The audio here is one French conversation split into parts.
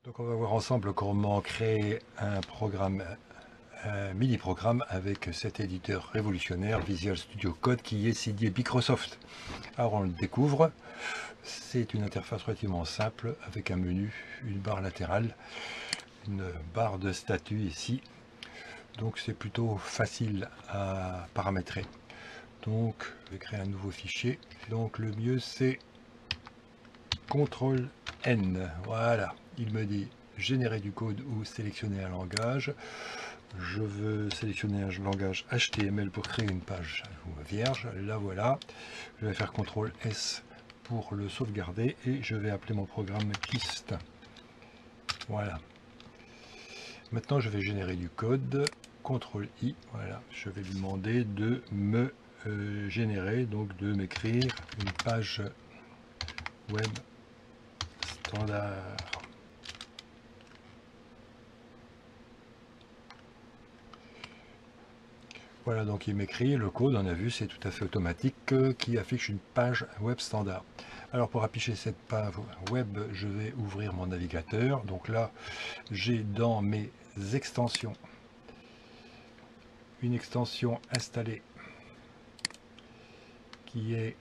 Donc on va voir ensemble comment créer un programme, un mini-programme avec cet éditeur révolutionnaire Visual Studio Code qui est signé Microsoft. Alors on le découvre, c'est une interface relativement simple avec un menu, une barre latérale, une barre de statut ici. Donc c'est plutôt facile à paramétrer. Donc je vais créer un nouveau fichier. Donc le mieux c'est CTRL N. Voilà, il me dit générer du code ou sélectionner un langage. Je veux sélectionner un langage HTML pour créer une page vierge. La voilà. Je vais faire CTRL S pour le sauvegarder et je vais appeler mon programme KIST. Voilà. Maintenant, je vais générer du code. CTRL I. Voilà. Je vais lui demander de me générer, donc de m'écrire une page web standard. Voilà, donc il m'écrit le code, on a vu, c'est tout à fait automatique, qui affiche une page web standard. Alors pour afficher cette page web, je vais ouvrir mon navigateur. Donc là, j'ai dans mes extensions une extension installée qui est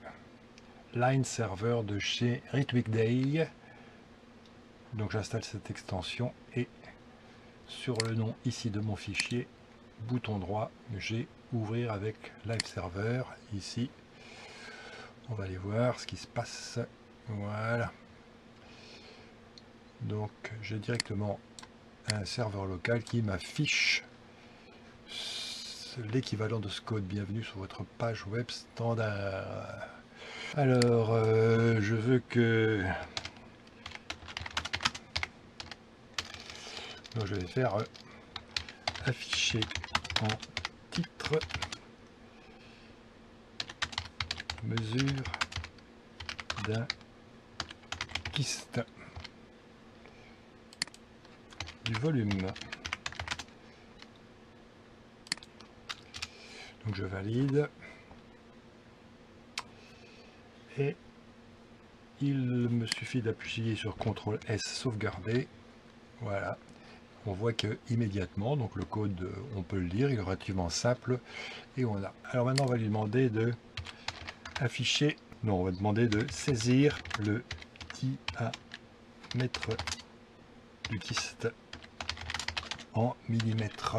Line Server de chez ReTweakDay. Donc j'installe cette extension et sur le nom ici de mon fichier, bouton droit, j'ai ouvrir avec Live Server ici. On va aller voir ce qui se passe. Voilà. Donc j'ai directement un serveur local qui m'affiche l'équivalent de ce code. Bienvenue sur votre page web standard. Alors je veux que donc je vais faire afficher en titre mesure d'un KIST du volume. Donc je valide et il me suffit d'appuyer sur CTRL S sauvegarder. Voilà, on voit que immédiatement, donc le code on peut le lire, il est relativement simple et on a. Alors maintenant on va lui demander de afficher, non on va demander de saisir le diamètre du KIST en millimètres.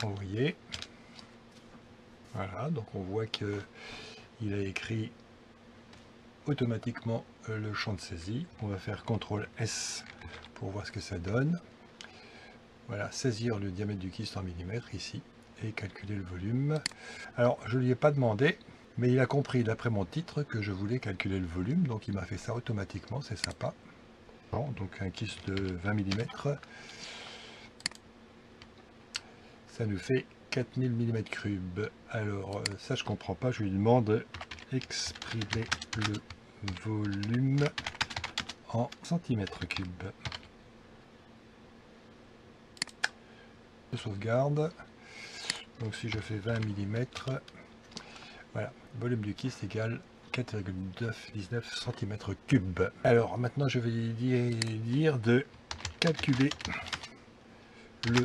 Envoyer. Voilà, donc on voit que il a écrit automatiquement le champ de saisie. On va faire CTRL S pour voir ce que ça donne. Voilà, saisir le diamètre du KIST en millimètres ici et calculer le volume. Alors je lui ai pas demandé, mais il a compris d'après mon titre que je voulais calculer le volume, donc il m'a fait ça automatiquement, c'est sympa. Bon, donc un KIST de 20 mm, ça nous fait 4000 mm3. Alors ça je comprends pas, je lui demande exprimer le volume en centimètres cubes. Je sauvegarde. Donc si je fais 20 mm, voilà, volume du KIST égale 4,919 cm3. Alors maintenant je vais lui dire de calculer le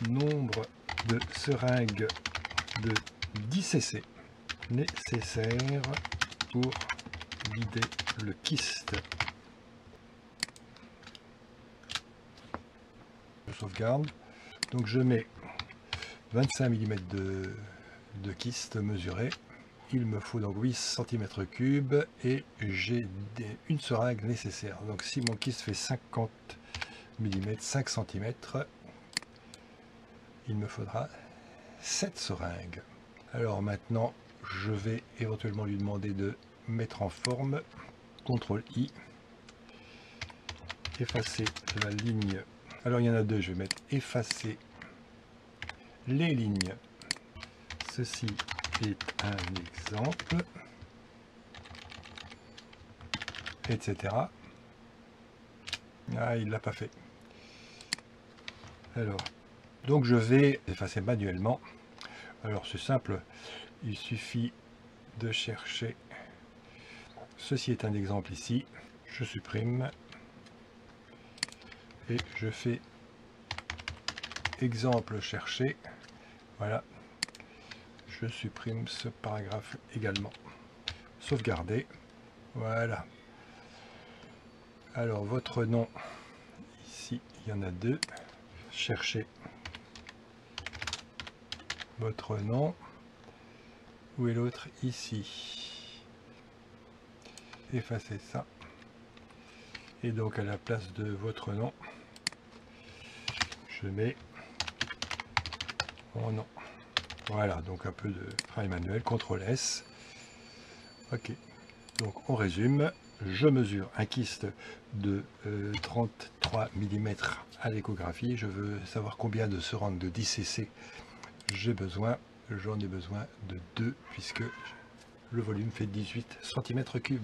nombre de seringues de 10 cc nécessaires pour vider le KIST. Je sauvegarde. Donc je mets 25 mm de KIST mesuré. Il me faut donc 8 cm3 et j'ai une seringue nécessaire. Donc si mon KIST fait 50 mm, 5 cm, il me faudra 7 seringues. Alors maintenant, je vais éventuellement lui demander de mettre en forme. CTRL I, effacer la ligne. Alors il y en a deux, je vais mettre effacer les lignes. Ceci est un exemple, etc. Ah, il l'a pas fait. Alors, donc je vais effacer manuellement. Alors c'est simple, il suffit de chercher ceci est un exemple ici. Je supprime et je fais exemple chercher. Voilà, je supprime ce paragraphe également. Sauvegarder. Voilà. Alors votre nom, ici il y en a deux. Cherchez votre nom. Où est l'autre? Ici. Effacez ça. Et donc à la place de votre nom, je mets mon nom. Voilà, donc un peu de travail manuel, CTRL S. Ok, donc on résume. Je mesure un kyste de 33 mm à l'échographie. Je veux savoir combien de seringues de 10 cc j'ai besoin. J'en ai besoin de 2 puisque le volume fait 18 cm3.